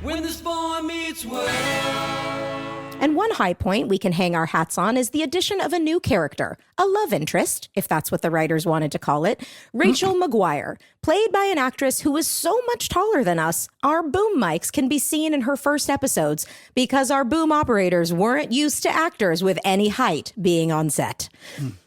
When this boy meets world. And one high point we can hang our hats on is the addition of a new character, a love interest, if that's what the writers wanted to call it, Rachel McGuire. Played by an actress who is so much taller than us, our boom mics can be seen in her first episodes because our boom operators weren't used to actors with any height being on set.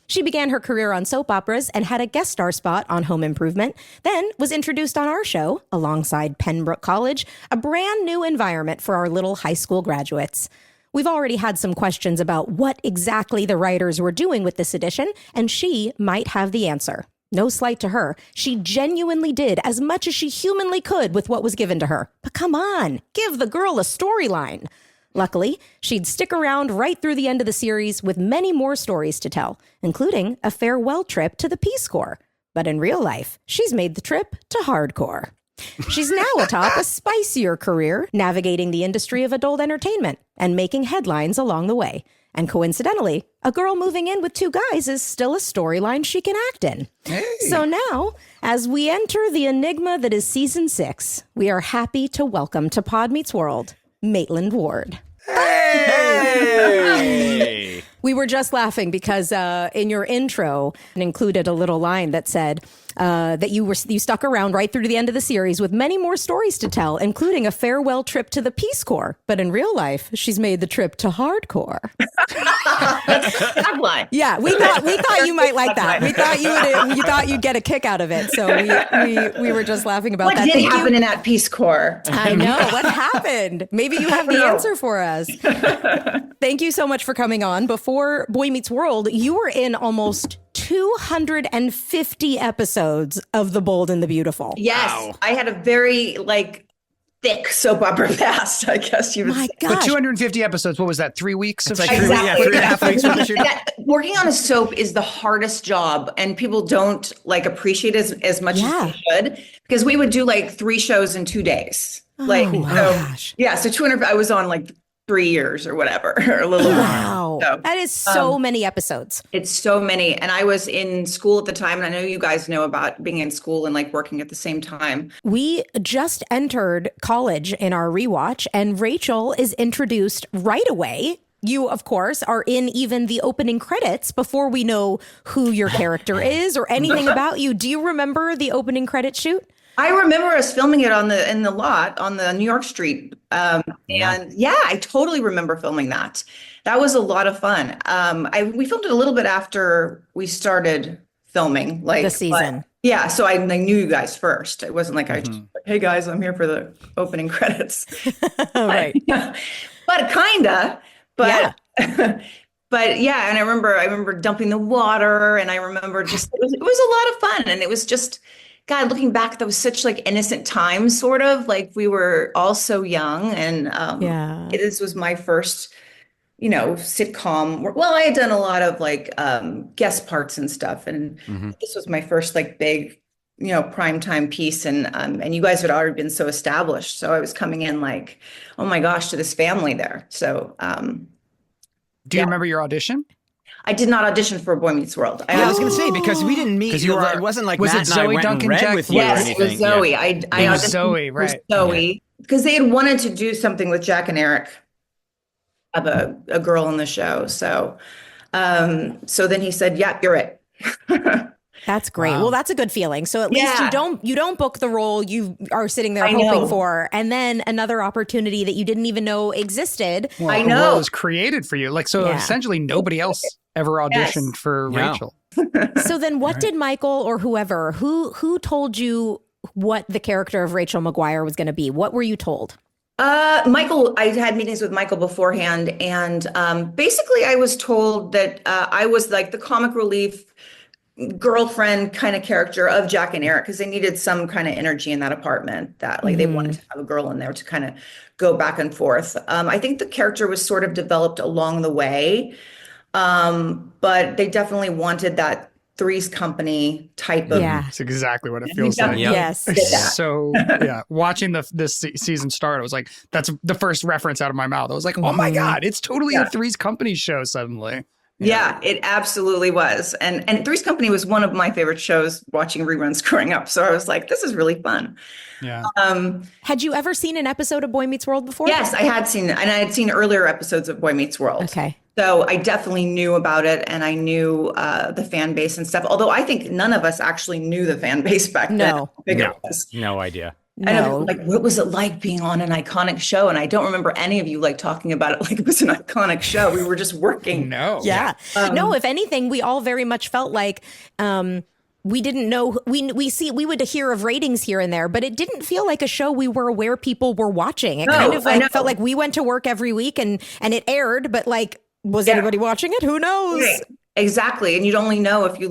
She began her career on soap operas and had a guest star spot on Home Improvement, then was introduced on our show, alongside Pembroke College, a brand new environment for our little high school graduates. We've already had some questions about what exactly the writers were doing with this edition, and she might have the answer. No slight to her. She genuinely did as much as she humanly could with what was given to her. But come on, give the girl a storyline. Luckily, she'd stick around right through the end of the series with many more stories to tell, including a farewell trip to the Peace Corps. But in real life, she's made the trip to hardcore. She's now atop a spicier career, navigating the industry of adult entertainment and making headlines along the way. And coincidentally, a girl moving in with two guys is still a storyline she can act in. Hey. So now, as we enter the enigma that is season 6, we are happy to welcome to Pod Meets World, Maitland Ward. Hey! We were just laughing because in your intro, it included a little line that said that you stuck around right through to the end of the series with many more stories to tell, including a farewell trip to the Peace Corps. But in real life, she's made the trip to hardcore. Tagline. Yeah, we thought you might like that. We thought you'd get a kick out of it. So we were just laughing about that. What did happen in that Peace Corps? I know. What happened? Maybe you have the answer for us. Thank you so much for coming on. Before Boy Meets World, you were in almost 250 episodes of The Bold and the Beautiful. Yes. Wow. I had a very thick soap opera past, I guess you would say. Gosh. But 250 episodes, what was that, 3 weeks? It's like exactly. 3.5 weeks for the shoot. Working on a soap is the hardest job, and people don't appreciate it as much as they should, because we would do 3 shows in 2 days. Gosh. Yeah, so 200, I was on 3 years or whatever, or a little wow. So, that is so many episodes. It's so many. And I was in school at the time, and I know you guys know about being in school and working at the same time. We just entered college in our rewatch, and Rachel is introduced right away. You, of course, are in even the opening credits before we know who your character is or anything about you. Do you remember the opening credit shoot? I remember us filming it in the lot on the New York Street. And I totally remember filming that. That was a lot of fun. We filmed it a little bit after we started filming the season. So I knew you guys first. It wasn't I just, hey guys, I'm here for the opening credits. Right. But kinda, but yeah. But yeah, and I remember dumping the water, and I remember just it was a lot of fun, and it was just, God, looking back, that was such innocent times, sort of we were all so young, and this was my first, sitcom. Well, I had done a lot of guest parts and stuff, and this was my first big, primetime piece, and you guys had already been so established, so I was coming in oh my gosh, to this family there. So, do you remember your audition? I did not audition for Boy Meets World. I was going to say, because we didn't meet you. It wasn't was Matt it and I Zoe went Duncan and read Jack? with you or yes, anything. it was Zoe. Yeah. I auditioned Zoe, for right. Zoe, because they had wanted to do something with Jack and Eric, have a girl in the show. So then he said, yeah, you're it. That's great. Wow. Well, that's a good feeling. So at least you don't book the role you are sitting there hoping for, and then another opportunity that you didn't even know existed. Well, I the know. role was created for you. Essentially nobody else ever auditioned for Rachel. So then what did Michael or whoever, who told you what the character of Rachel McGuire was going to be? What were you told? Michael, I had meetings with Michael beforehand, and basically I was told that I was the comic relief girlfriend kind of character of Jack and Eric, because they needed some kind of energy in that apartment, that they wanted to have a girl in there to kind of go back and forth. I think the character was sort of developed along the way, but they definitely wanted that Three's Company type of. Yeah, that's exactly what it feels like. Yes. So watching this season start, I was that's the first reference out of my mouth. I was oh my God, it's totally a Three's Company show suddenly. Yeah, it absolutely was. And Three's Company was one of my favorite shows watching reruns growing up. So I was like, this is really fun. Yeah. Had you ever seen an episode of Boy Meets World before? Yes, I had seen it. And I had seen earlier episodes of Boy Meets World. Okay. So I definitely knew about it, and I knew the fan base and stuff. Although I think none of us actually knew the fan base back then. No. No, no idea. I know, like, what was it like being on an iconic show? And I don't remember any of you like talking about it like it was an iconic show. We were just working. No. Yeah. No, if anything, we all very much felt like we didn't know. We would hear of ratings here and there, but it didn't feel like a show we were aware people were watching. It kind of like felt like we went to work every week and it aired, but like, was anybody watching it? Who knows? Right. Exactly. And you'd only know if you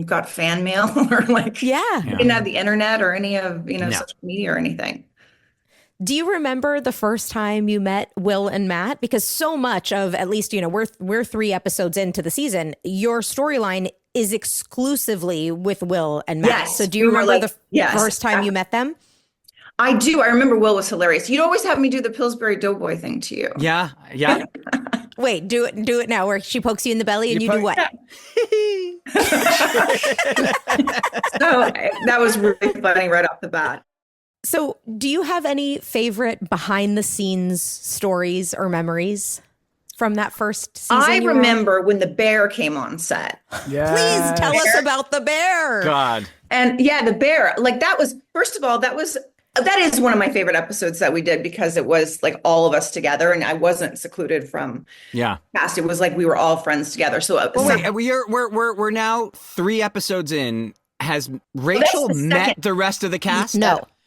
got fan mail or you didn't have the internet or any of, social media or anything. Do you remember the first time you met Will and Matt? Because so much of, at least, we're 3 episodes into the season, your storyline is exclusively with Will and Matt. Yes, so do you remember the first time you met them? I do. I remember Will was hilarious. You'd always have me do the Pillsbury Doughboy thing to you. Yeah. Wait, do it now, where she pokes you in the belly and you do what? So that was really funny right off the bat. So do you have any favorite behind the scenes stories or memories from that first season? I remember when the bear came on set. Yeah. Please tell us about the bear. God. And the bear, that was, first of all, that is one of my favorite episodes that we did, because it was like all of us together, and I wasn't secluded from cast. It was like we were all friends together. So wait, we're now 3 episodes in. Has Rachel met the rest of the cast?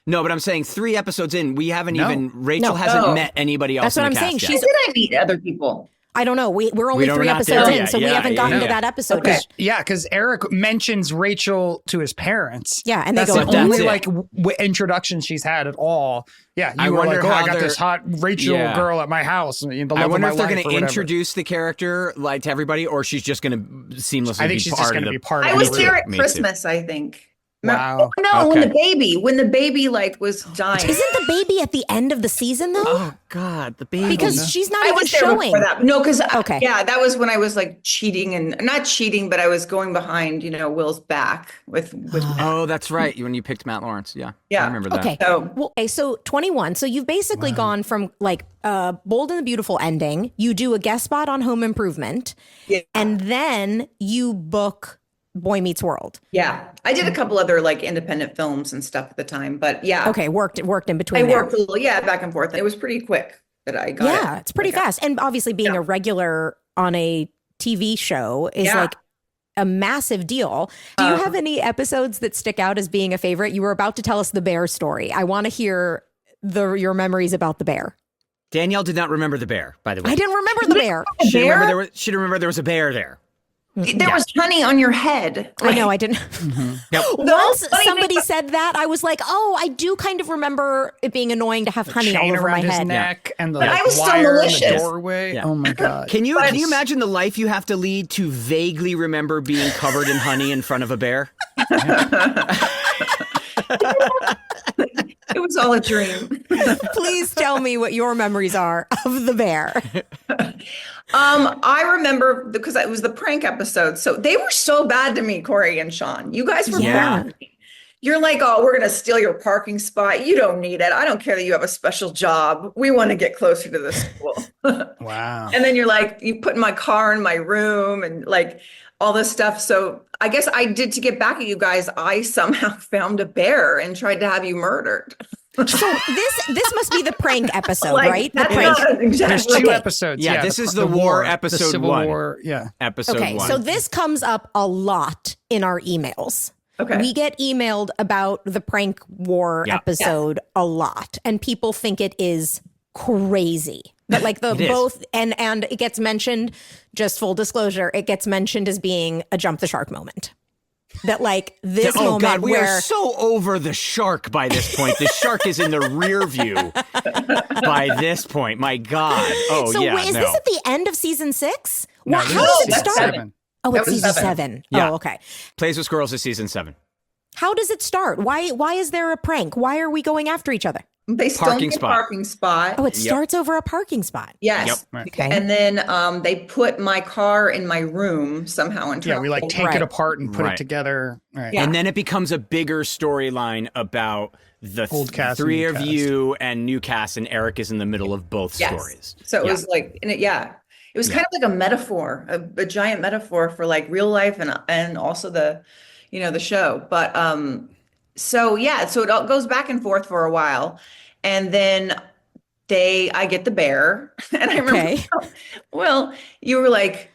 No, but I'm saying 3 episodes in, we haven't Rachel hasn't met anybody else. That's what I'm saying. Yet. Did I meet other people? I don't know. We're only 3 episodes in, so we haven't gotten to that episode. Okay. Yeah, because Eric mentions Rachel to his parents. Yeah, and they that's go, the only introduction she's had at all. Yeah, you were like, I got this hot Rachel girl at my house. I wonder if they're going to introduce the character to everybody, or she's just going to seamlessly I think she's just going to be part of it. I was there at Christmas, I think. Wow. Oh, no, when the baby was dying. Isn't the baby at the end of the season though? Oh God, the baby. Because she's not even showing. That. No, because that was when I was cheating, and not cheating, but I was going behind, Will's back with. Oh, that's right. When you picked Matt Lawrence, I remember that. Okay, so 21. So you've basically gone from Bold and the Beautiful ending. You do a guest spot on Home Improvement, and then you book Boy Meets World. Yeah. I did a couple other independent films and stuff at the time, but Okay, worked in between. I worked a little, back and forth. It was pretty quick that I got it. Yeah, it's pretty fast. And obviously being a regular on a TV show is a massive deal. Do you have any episodes that stick out as being a favorite? You were about to tell us the bear story. I want to hear your memories about the bear. Danielle did not remember the bear, by the way. I didn't remember the bear. She didn't remember there was a bear there. There was honey on your head. I know, I didn't. Yep. Once somebody said that, I was like, oh, I do kind of remember it being annoying to have honey all over my head. His neck and the I was wire so in the doorway. Yeah. Oh my God. Can you imagine the life you have to lead to vaguely remember being covered in honey in front of a bear? It was all a dream. Please tell me what your memories are of the bear. I remember because it was the prank episode. So they were so bad to me, Corey and Sean. You guys were bad to me. You're like, oh, we're going to steal your parking spot. You don't need it. I don't care that you have a special job. We want to get closer to the school. Wow. And then you're like, you put my car in my room and all this stuff. So I guess I did, to get back at you guys, I somehow found a bear and tried to have you murdered. So this must be the prank episode, right? The prank. There's 2 episodes. Yeah, this is the war episode, the Civil 1. War, episode 1. Okay, so this comes up a lot in our emails. Okay. We get emailed about the prank war episode a lot, and people think it is crazy. But and it gets mentioned, just full disclosure, it gets mentioned as being a jump the shark moment. That this moment God, we where are so over the shark by this point. The shark is in the rear view by this point. My God. Oh, so yeah. Is this at the end of season 6? No, how does it start? 7. Oh, it's season 7. Yeah. Oh, okay. Plays with Squirrels is season 7. How does it start? Why is there a prank? Why are we going after each other? They stole the parking spot. Oh, it starts over a parking spot. Yes. Yep. Okay. And then they put my car in my room somehow. Yeah, we like take it apart and put it together. Right. Yeah. And then it becomes a bigger storyline about the old cast, three of you and new cast, and Eric is in the middle of both stories. So it was like, it was kind of like a metaphor, a giant metaphor for like real life and also the show. But so it all goes back and forth for a while, and then I get the bear, and I remember, well, you were like,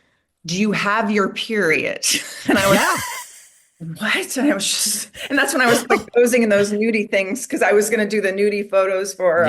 "Do you have your period?" And I was, what? And I was just, and that's when I was like posing in those nudie things because I was going to do the nudie photos for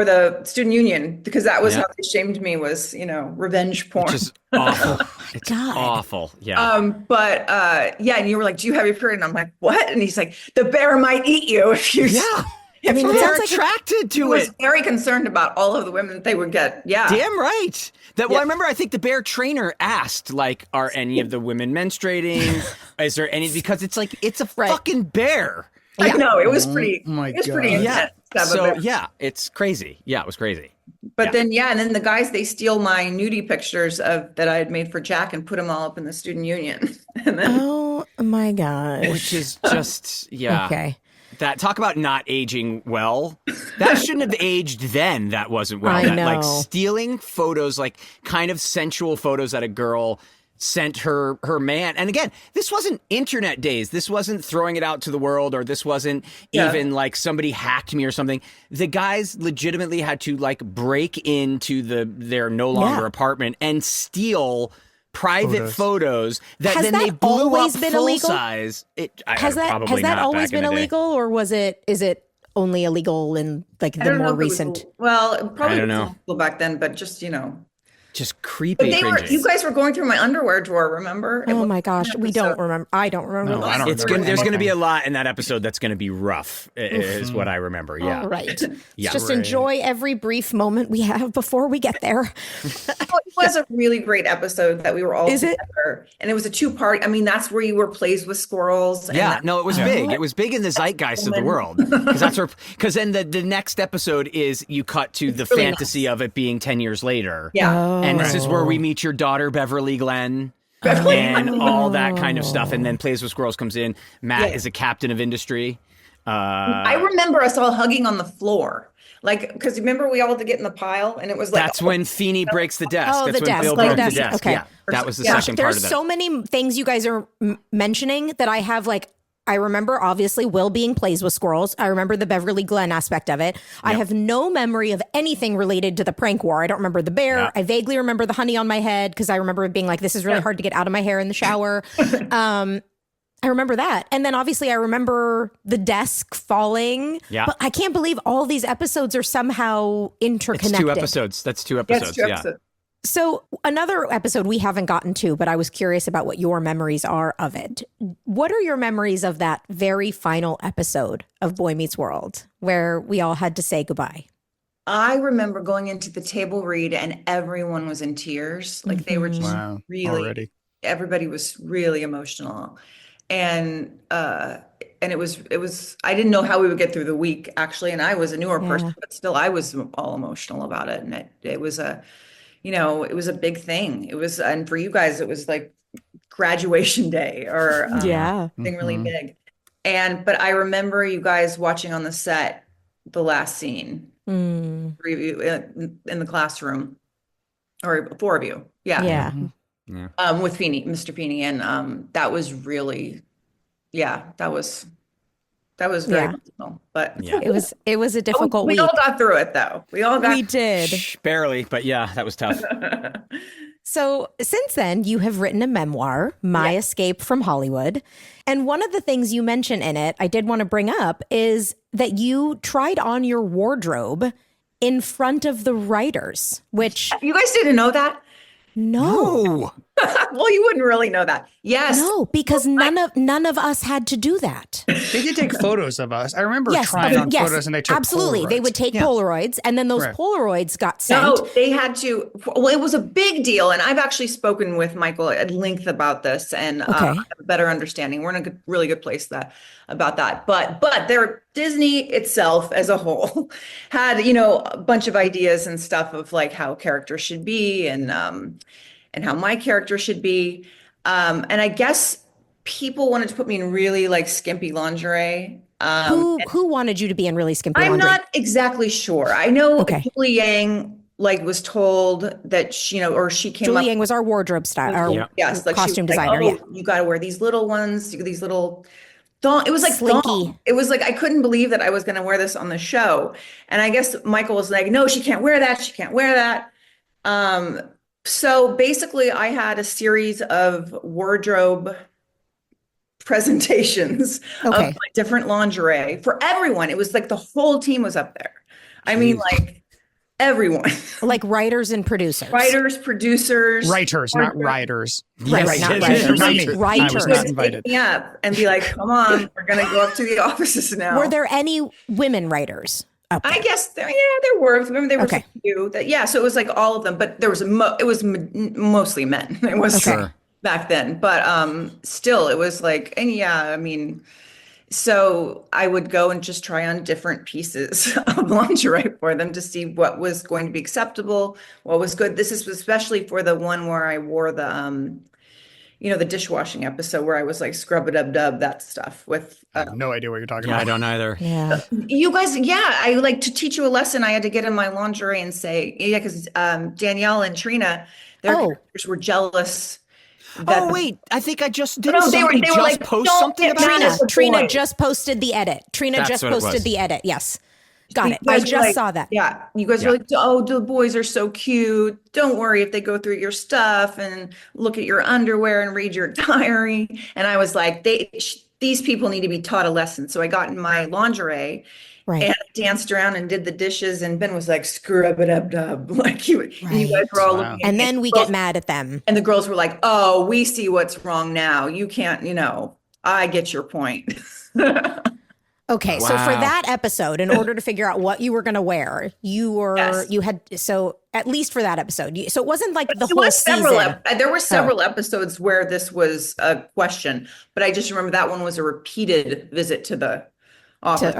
the student union, because that was how they shamed me, was, revenge porn. Which is awful. It's awful. Yeah. And you were like, "Do you have your period?" And I'm like, "What?" And he's like, "The bear might eat you if you." Yeah. I mean, they're attracted to it. He was very concerned about all of the women that they would get. Yeah. Damn right. I remember, I think the bear trainer asked, like, are any of the women menstruating? Is there any? Because it's like, it's a fucking bear. I know. It was pretty, pretty intense. So, it's crazy. Yeah, it was crazy. But then, and then the guys, they steal my nudie pictures that I had made for Jack and put them all up in the student union. And then, oh my gosh. Which is just, Okay. That, talk about not aging well. That shouldn't have aged then. That wasn't well. I know. Like stealing photos, like kind of sensual photos that a girl sent her man. And again, this wasn't internet days. This wasn't throwing it out to the world, or this wasn't even like somebody hacked me or something. The guys legitimately had to like break into their no longer apartment and steal private photos that then they blew up full size. Has that always been illegal, or is it only illegal in like the more recent? Well, probably was illegal back then, but just just creepy. But you guys were going through my underwear drawer, remember? Oh my gosh, we don't remember. I don't remember. No, I don't remember. There's going to be a lot in that episode that's going to be rough, is what I remember. Yeah. All right. Just enjoy every brief moment we have before we get there. It was a really great episode that we were all together. And it was a 2-part. I mean, that's where you were plays with squirrels. And it was big. It was big in the zeitgeist of the world. Because then the next episode is you cut to the fantasy of it being 10 years later. Yeah. And this is where we meet your daughter, Beverly Glenn, and all that kind of stuff. And then Plays with Squirrels comes in. Matt is a captain of industry. I remember us all hugging on the floor. Like, because remember we all had to get in the pile, and it was like... That's when Feeney breaks the desk. Oh, that's the when desk. Bill broke the desk. Okay. Yeah, that was the second part of that. There's so many things you guys are mentioning that I have like... I remember, obviously, Will being Plays with Squirrels. I remember the Beverly Glenn aspect of it. Yep. I have no memory of anything related to the prank war. I don't remember the bear. Yep. I vaguely remember the honey on my head because I remember it being like, this is really hard to get out of my hair in the shower. I remember that. And then obviously I remember the desk falling. Yeah. But I can't believe all these episodes are somehow interconnected. It's 2 episodes. That's 2 episodes. Yes, 2 episodes. So another episode we haven't gotten to, but I was curious about what your memories are of it. What are your memories of that very final episode of Boy Meets World where we all had to say goodbye? I remember going into the table read and everyone was in tears. Like they were just really, everybody was really emotional. And it was, I didn't know how we would get through the week actually. And I was a newer person, but still I was all emotional about it. And it was it was a big thing. It was, and for you guys, it was like graduation day or something really big. But I remember you guys watching on the set, the last scene review in the classroom, or 4 of you. Yeah. With Feeney, Mr. Feeney. And that was really, that was very emotional, but it was a difficult week. We all got through it though. We did. Barely, but that was tough. So since then, you have written a memoir, My Escape from Hollywood. And one of the things you mention in it, I did want to bring up, is that you tried on your wardrobe in front of the writers, which... You guys didn't know that? No. Well, you wouldn't really know that. Yes. No, because none of us had to do that. They did take photos of us. I remember trying on photos, and they took absolutely. Polaroids. They would take Polaroids, and then those Polaroids got sent. No, they had to. Well, it was a big deal, and I've actually spoken with Michael at length about this, and have a better understanding. We're in a really good place about that. But Disney itself as a whole had a bunch of ideas and stuff of like how characters should be, and how my character should be. And I guess people wanted to put me in really like skimpy lingerie. Who wanted you to be in really skimpy lingerie? I'm not exactly sure. I know Julie Yang was told that she came Julie up. Yang was our wardrobe style, costume designer. You got to wear these little ones, these little thong. It was like slinky. Thong. It was like I couldn't believe that I was going to wear this on the show. And I guess Michael was like, "No, she can't wear that. She can't wear that." So basically, I had a series of wardrobe presentations of my different lingerie for everyone. It was like the whole team was up there. I mean, like everyone. Like writers and producers. Producers. Writers, not writers. Right, not writers. I was not invited. Yeah, and be like, come on, we're going to go up to the offices now. Were there any women writers? I guess there were. Remember, there were a few that, so it was like all of them, but there was it was mostly men. It was back then, but still, it was like, and I mean, so I would go and just try on different pieces of lingerie for them to see what was going to be acceptable, what was good. This is especially for the one where I wore the the dishwashing episode where I was like scrub-a-dub-dub, that stuff with. I have no idea what you're talking about. I don't either. Yeah. You guys, I like to teach you a lesson. I had to get in my lingerie and say, because Danielle and Trina, their characters were jealous. I think I just did. They were like, post something about Trina just posted the edit. Yes. Got it. I just saw that. Yeah. You guys are like, oh, the boys are so cute. Don't worry if they go through your stuff and look at your underwear and read your diary. And I was like, these people need to be taught a lesson. So I got in my lingerie and danced around and did the dishes. And Ben was like, scrub-a-dub-dub. Like you guys were all looking at and me. then we get mad at them. And the girls were like, oh, we see what's wrong now. You can't, I get your point. Okay, so for that episode, in order to figure out what you were going to wear, you had at least for that episode. So it wasn't like the whole season. There were several episodes where this was a question, but I just remember that one was a repeated visit to the office.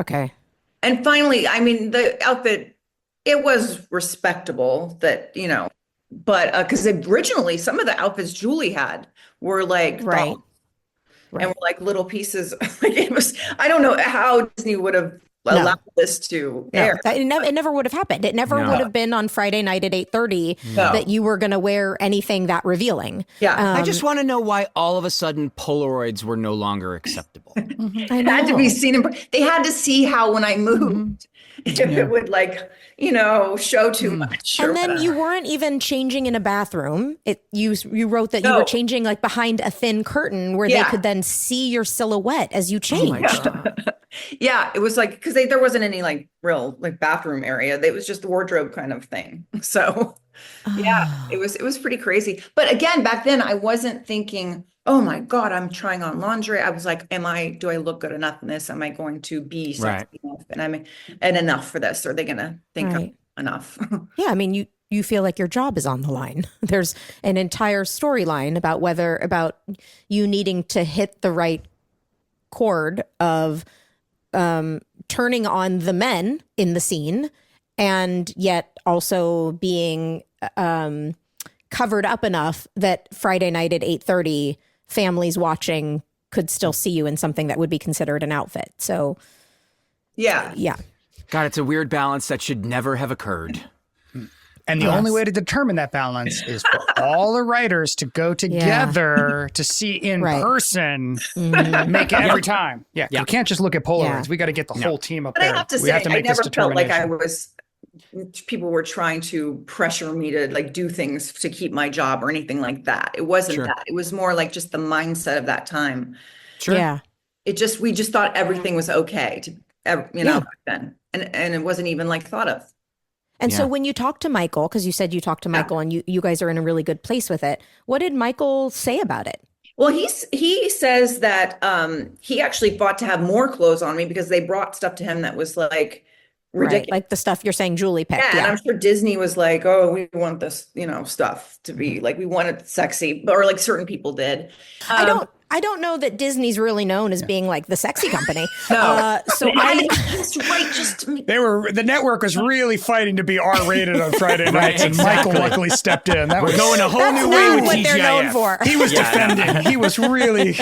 And finally, I mean, the outfit, it was respectable that, but because originally some of the outfits Julie had were like and were like little pieces. Like it was, I don't know how Disney would have allowed this to air. It never would have happened. It never would have been on Friday night at 8:30 that you were going to wear anything that revealing. Yeah. I just want to know why all of a sudden Polaroids were no longer acceptable. It had to be seen. They had to see how when I moved, if it would show too much. And then you weren't even changing in a bathroom. You wrote that you were changing like behind a thin curtain where they could then see your silhouette as you changed. Yeah, it was like because there wasn't any like real like bathroom area. It was just the wardrobe kind of thing. So it was pretty crazy. But again, back then I wasn't thinking, oh my God, I'm trying on lingerie. I was like, do I look good enough in this? Am I going to be sexy enough? And enough for this? Are they going to think I'm enough? Yeah, I mean, you feel like your job is on the line. There's an entire storyline about you needing to hit the right chord of turning on the men in the scene and yet also being covered up enough that Friday night at 8:30 families watching could still see you in something that would be considered an outfit. So yeah. God, it's a weird balance that should never have occurred. And the only way to determine that balance is for all the writers to go together to see in person, make it every time. Yeah. You can't just look at Polaroids. We got to get the whole team up there. I have to say, I never felt like people were trying to pressure me to like do things to keep my job or anything like that. It wasn't that. It was more like just the mindset of that time. Sure. Yeah. We just thought everything was okay back then. And it wasn't even like thought of. And so when you talk to Michael, because you said you talked to Michael and you guys are in a really good place with it, what did Michael say about it? Well, he says that he actually fought to have more clothes on me because they brought stuff to him that was like ridiculous. Right, like the stuff you're saying Julie picked. Yeah, and I'm sure Disney was like, oh, we want this, stuff to be like, we want it sexy, or like certain people did. I don't know that Disney's really known as being like the sexy company. No. So the network was really fighting to be R-rated on Friday nights, and Michael luckily stepped in. We're going a whole new way with what TGIF. they're known for. He was defending. He was really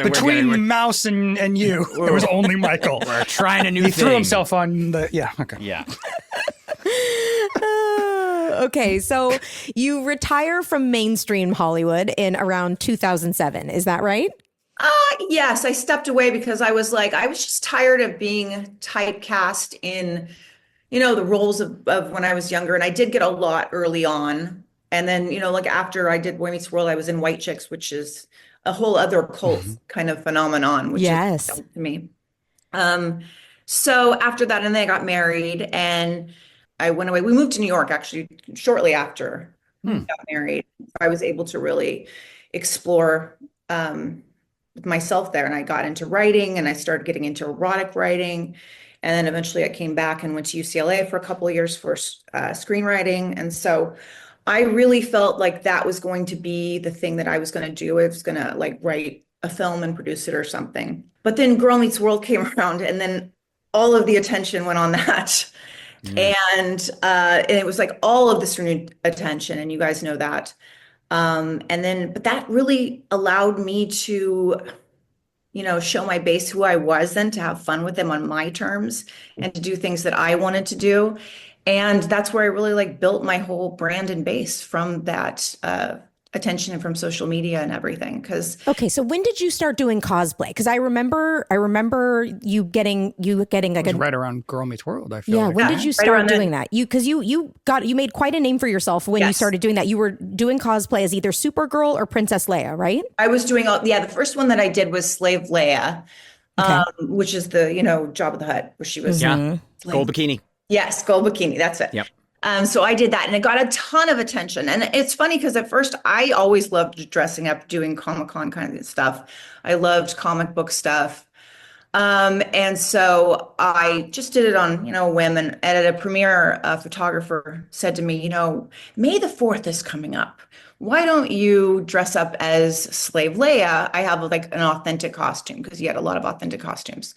between Mouse and you. It was only Michael. We're trying a new thing. He threw himself on the okay. Yeah. Okay, so you retire from mainstream Hollywood in around 2007. Is that right? Yes, I stepped away because I was just tired of being typecast in, the roles of when I was younger. And I did get a lot early on. And then, like after I did Boy Meets World, I was in White Chicks, which is a whole other cult kind of phenomenon, which is to me. So after that, and then I got married and I went away. We moved to New York actually shortly after I got married. I was able to really explore myself there, and I got into writing and I started getting into erotic writing. And then eventually I came back and went to UCLA for a couple of years for screenwriting. And so I really felt like that was going to be the thing that I was going to do. I was going to like write a film and produce it or something. But then Girl Meets World came around, and then all of the attention went on that. And it was like all of this renewed attention, and you guys know that. But that really allowed me to, show my base, who I was then, to have fun with them on my terms and to do things that I wanted to do. And that's where I really like built my whole brand and base from that attention and from social media and everything. Okay, so when did you start doing cosplay? Because I remember you getting like right around Girl Meets World. I feel like. When did you start doing that? You made quite a name for yourself when you started doing that. You were doing cosplay as either Supergirl or Princess Leia, right? I was doing the first one that I did was Slave Leia, which is the Jabba the Hutt, where she was gold bikini. Yes, gold bikini. That's it. Yep. So I did that, and it got a ton of attention. And it's funny because at first I always loved dressing up, doing Comic-Con kind of stuff. I loved comic book stuff. And so I just did it on, a whim. And at a premiere, a photographer said to me, May the 4th is coming up. Why don't you dress up as Slave Leia? I have like an authentic costume, because he had a lot of authentic costumes.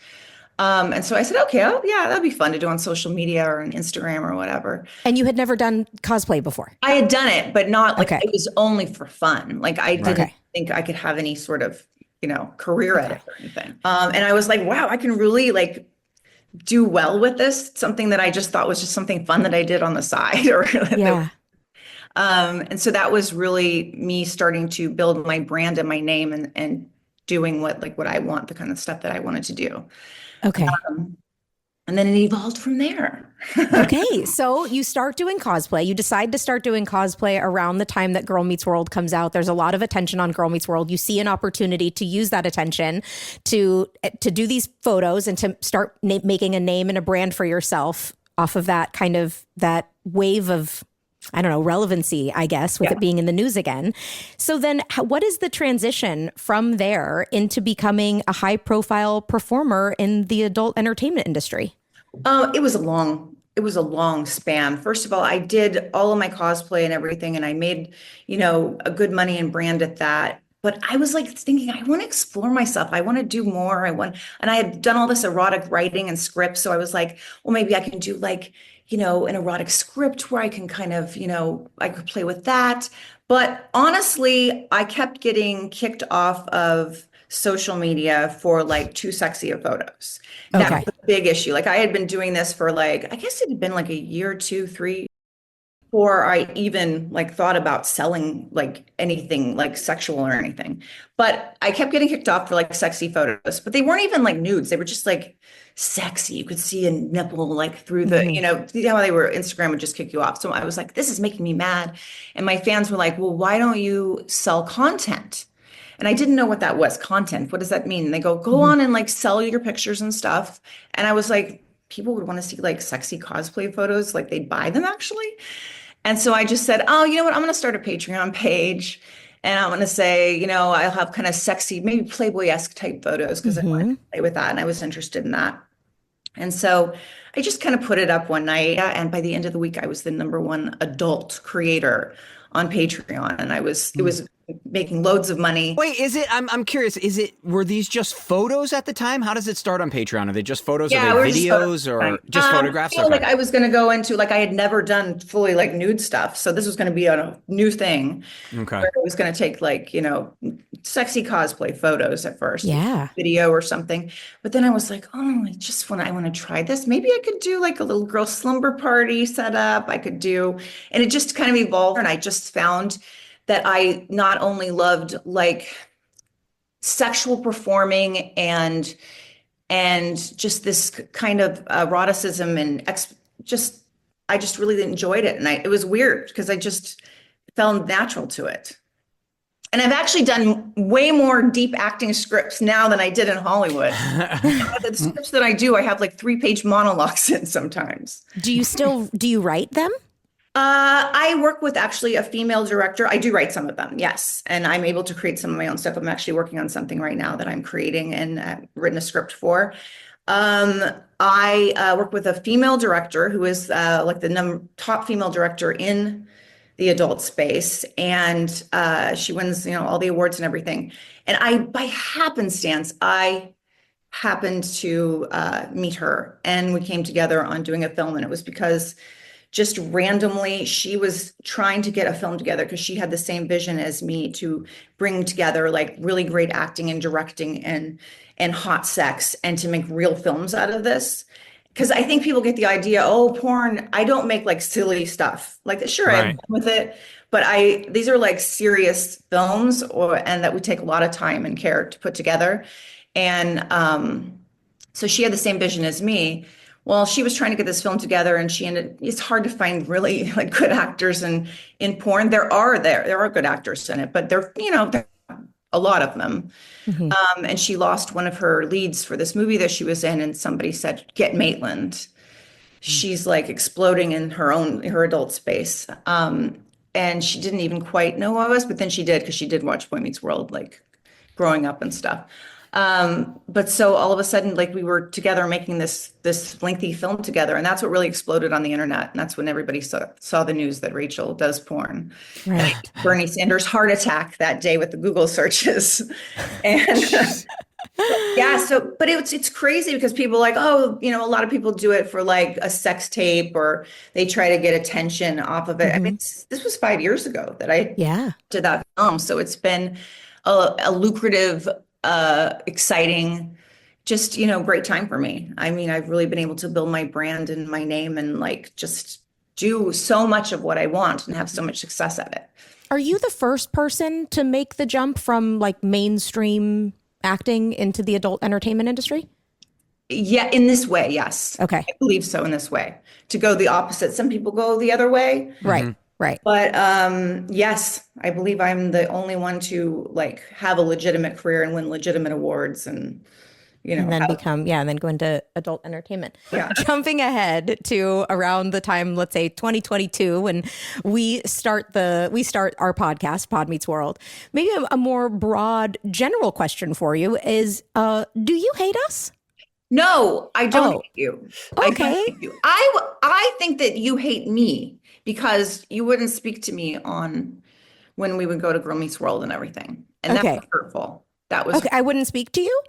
And so I said, okay, that'd be fun to do on social media or on Instagram or whatever. And you had never done cosplay before? I had done it, but not like it was only for fun. Like I didn't think I could have any sort of, career at it or anything. And I was like, wow, I can really like do well with this. Something that I just thought was just something fun that I did on the side. And so that was really me starting to build my brand and my name and doing what I want, the kind of stuff that I wanted to do. Okay. And then it evolved from there. Okay. So you start doing cosplay. You decide to start doing cosplay around the time that Girl Meets World comes out. There's a lot of attention on Girl Meets World. You see an opportunity to use that attention to do these photos and to start making a name and a brand for yourself off of that kind of that wave of, I don't know, relevancy, I guess, with it being in the news again. So then what is the transition from there into becoming a high profile performer in the adult entertainment industry? It was a long span. First of all, I did all of my cosplay and everything, and I made, a good money and brand at that. But I was like thinking, I want to explore myself. I want to do more. And I had done all this erotic writing and scripts. So I was like, well, maybe I can do like, an erotic script where I can kind of, I could play with that. But honestly, I kept getting kicked off of social media for like too sexy of photos. That was a big issue. Like I had been doing this for I guess it had been like a year, 2, 3, before I even thought about selling anything sexual or anything. But I kept getting kicked off for sexy photos, but they weren't even nudes. They were just sexy. You could see a nipple through the, you know how they were, Instagram would just kick you off. So I was like, this is making me mad. And my fans were like, well, why don't you sell content? And I didn't know what that was. Content. What does that mean? And they go on and sell your pictures and stuff. And I was like, people would want to see like sexy cosplay photos, like they'd buy them actually. And so I just said, oh, you know what? I'm going to start a Patreon page. And I'm going to say, I'll have kind of sexy, maybe Playboy-esque type photos because I wanted to play with that. And I was interested in that. And so I just kind of put it up one night. And by the end of the week, I was the #1 adult creator on Patreon. And it was making loads of money. Wait, I'm curious, were these just photos at the time? How does it start on Patreon? Are they just photos? Are they videos or just photographs? Like I was going to go into, like I had never done fully like nude stuff. So this was going to be a new thing. Okay. Where it was going to take like, sexy cosplay photos at first. Yeah. Video or something. But then I was like, oh, I want to try this. Maybe I could do like a little girl slumber party setup. And it just kind of evolved. And I just found that I not only loved like sexual performing and just this kind of eroticism and I just really enjoyed it. And it was weird because I just felt natural to it. And I've actually done way more deep acting scripts now than I did in Hollywood. The scripts that I do, I have like 3-page monologues in sometimes. Do you write them? I work with actually a female director. I do write some of them, yes. And I'm able to create some of my own stuff. I'm actually working on something right now that I'm creating and written a script for. I work with a female director who is like the top female director in the adult space. And she wins, all the awards and everything. And by happenstance, I happened to meet her and we came together on doing a film. And it was because just randomly, she was trying to get a film together because she had the same vision as me to bring together like really great acting and directing and hot sex and to make real films out of this. Because I think people get the idea, oh, porn, I don't make like silly stuff. Like, sure, I have fun with it, but these are like serious films and that would take a lot of time and care to put together. And so she had the same vision as me. Well, she was trying to get this film together and it's hard to find really like good actors in porn. There are good actors in it, but there are a lot of them. Mm-hmm. And she lost one of her leads for this movie that she was in. And somebody said, get Maitland. Mm-hmm. She's like exploding in her adult space. And she didn't even quite know who I was, but then she did, because she did watch Boy Meets World, like growing up and stuff. But so all of a sudden, like we were together making this lengthy film together, and that's what really exploded on the internet. And that's when everybody saw the news that Rachel does porn. Right. And Bernie Sanders' heart attack that day with the Google searches. And but it's crazy because people are like, oh, a lot of people do it for like a sex tape or they try to get attention off of it. Mm-hmm. I mean, this was 5 years ago that I did that film. So it's been a lucrative, exciting, just, great time for me. I mean, I've really been able to build my brand and my name and like just do so much of what I want and have so much success at it. Are you the first person to make the jump from like mainstream acting into the adult entertainment industry? Yeah, in this way, yes. Okay. I believe so, in this way. To go the opposite. Some people go the other way. Right. Mm-hmm. Right. But yes, I believe I'm the only one to like have a legitimate career and win legitimate awards and, and then and then go into adult entertainment. Yeah. Jumping ahead to around the time, let's say 2022, when we start our podcast, Pod Meets World. Maybe a more broad general question for you is, do you hate us? No, I don't hate you. Okay. I don't hate you. I think that you hate me because you wouldn't speak to me on when we would go to Girl Meets World and everything. And that was hurtful. That was okay. I wouldn't speak to you?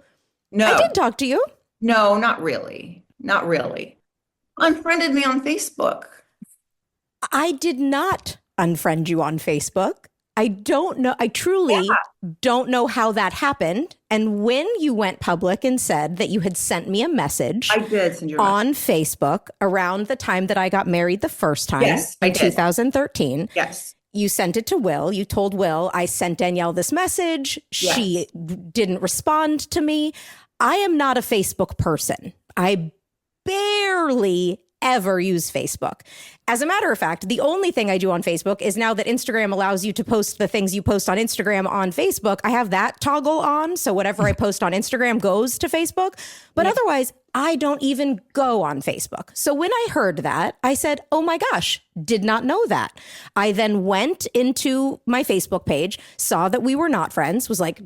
No. I did talk to you. No, not really. Not really. Unfriended me on Facebook. I did not unfriend you on Facebook. I don't know. I truly don't know how that happened. And when you went public and said that you had sent me a message, I did send you on Facebook around the time that I got married the first time in 2013. Yes. You sent it to Will. You told Will, I sent Danielle this message. Yes. She didn't respond to me. I am not a Facebook person. I barely ever use Facebook. As a matter of fact, the only thing I do on Facebook is now that Instagram allows you to post the things you post on Instagram on Facebook, I have that toggle on. So whatever I post on Instagram goes to Facebook. But otherwise, I don't even go on Facebook. So when I heard that, I said, oh my gosh, did not know that. I then went into my Facebook page, saw that we were not friends, was like,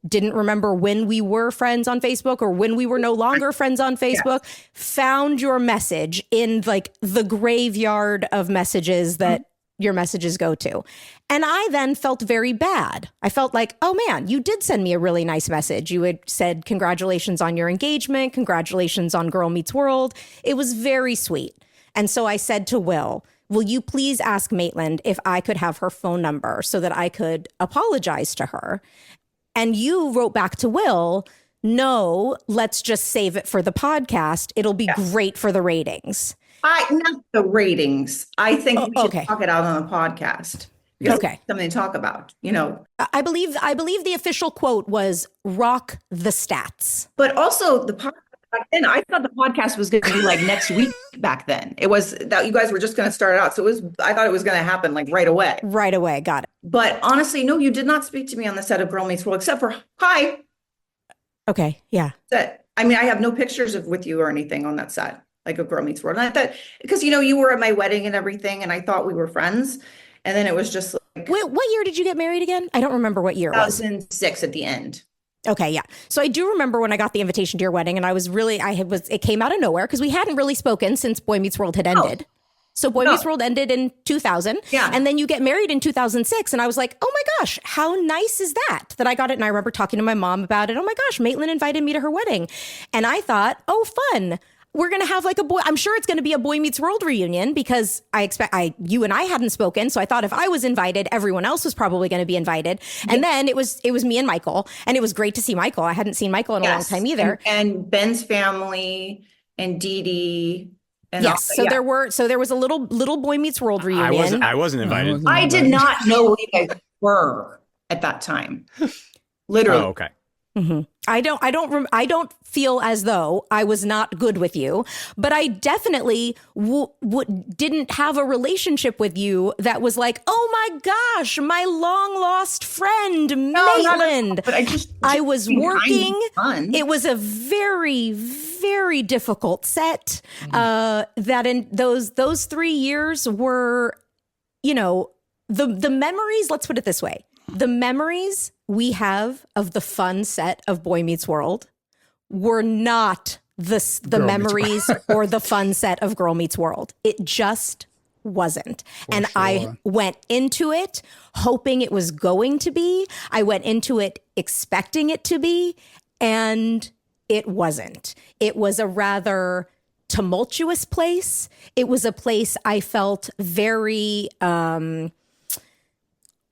didn't remember when we were friends on Facebook or when we were no longer friends on Facebook, found your message in like the graveyard of messages that your messages go to. And I then felt very bad. I felt like, oh man, you did send me a really nice message. You had said, congratulations on your engagement. Congratulations on Girl Meets World. It was very sweet. And so I said to Will you please ask Maitland if I could have her phone number so that I could apologize to her? And you wrote back to Will, no, let's just save it for the podcast. It'll be great for the ratings. Not the ratings. I think we should talk it out on the podcast. Okay. Something to talk about, I believe the official quote was rock the stats. But also the podcast back then, I thought the podcast was going to be like next week back then. It was that you guys were just going to start it out. So I thought it was going to happen like right away. Right away. Got it. But honestly, no, you did not speak to me on the set of Girl Meets World, except for hi. Okay. Yeah. I mean, I have no pictures with you or anything on that set, like a Girl Meets World. And I thought, because, you were at my wedding and everything, and I thought we were friends. And then it was just like. Wait, what year did you get married again? I don't remember what year it was. 2006 at the end. Okay, yeah. So I do remember when I got the invitation to your wedding, and it came out of nowhere because we hadn't really spoken since Boy Meets World had ended. So Boy Meets World ended in 2000. Yeah. And then you get married in 2006. And I was like, oh my gosh, how nice is that I got it? And I remember talking to my mom about it. Oh my gosh, Maitland invited me to her wedding. And I thought, oh, fun. We're going to have like I'm sure it's going to be a Boy Meets World reunion because you and I hadn't spoken. So I thought if I was invited, everyone else was probably going to be invited. And then it was me and Michael, and it was great to see Michael. I hadn't seen Michael in a long time either. And Ben's family and Dee Dee. Yes. So there was a little Boy Meets World reunion. I wasn't invited. I did not know who you guys were at that time. Literally. Oh, okay. Mm-hmm. I don't feel as though I was not good with you, but I definitely didn't have a relationship with you that was like, oh my gosh, my long lost friend Maitland. But I was working. It was a very, very difficult set. That in those 3 years were, the memories. Let's put it this way: the memories we have of the fun set of Boy Meets World were not the memories or the fun set of Girl Meets World. It just wasn't. And sure. I went into it hoping it was going to be. I went into it expecting it to be, and it wasn't. It was a rather tumultuous place. It was a place I felt very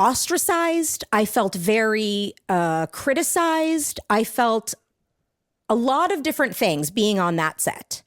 ostracized. I felt very criticized. I felt a lot of different things being on that set.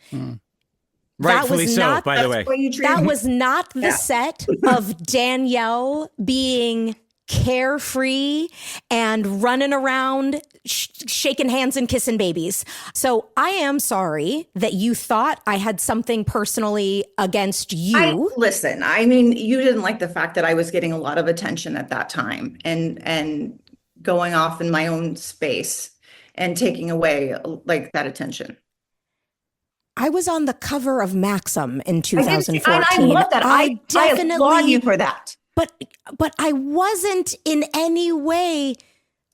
Rightfully so, by the way. That was not the set of Danielle being carefree and running around shaking hands and kissing babies. So I am sorry that you thought I had something personally against you. Listen, I mean, you didn't like the fact that I was getting a lot of attention at that time and going off in my own space and taking away like that attention. I was on the cover of Maxim in 2014. I love that. I applaud you for that. But I wasn't in any way